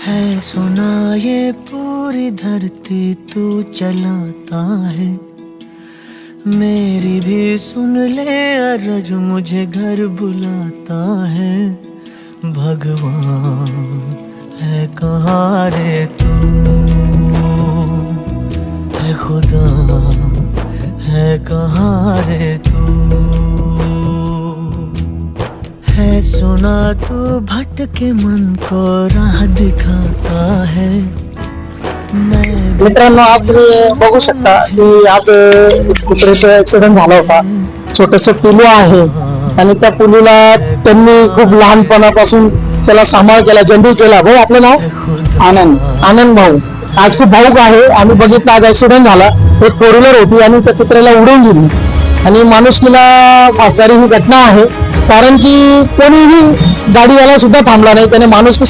है सुना ये पूरी धरती तू चलाता है, मेरी भी सुन ले अरज मुझे घर बुलाता है। भगवान है कहाँ रे तू, है खुदा है कहाँ रे तू, है सुना तू भटके मन को राह दिखाता है। मित्रांनो, आज तुम्ही बघू शकता की आज एक कुत्र्याचा ऍक्सिडेंट झाला होता. छोटस पिलू आहे आणि त्या पिलूला त्यांनी खूप लहानपणापासून त्याला सांभाळ केला, जंडी केला. भाऊ, आपलं नाव? आनंद भाऊ. आज खूप भाऊक आहे. आम्ही बघितलं आज ऍक्सिडेंट झाला. एक फोर व्हीलर होती आणि त्या कुत्र्याला उडवून गेली आणि माणुसकीला फासणारी ही घटना आहे. कारण की कोणीही गाडीवाला सुद्धा थांबला नाही, त्याने माणुसकी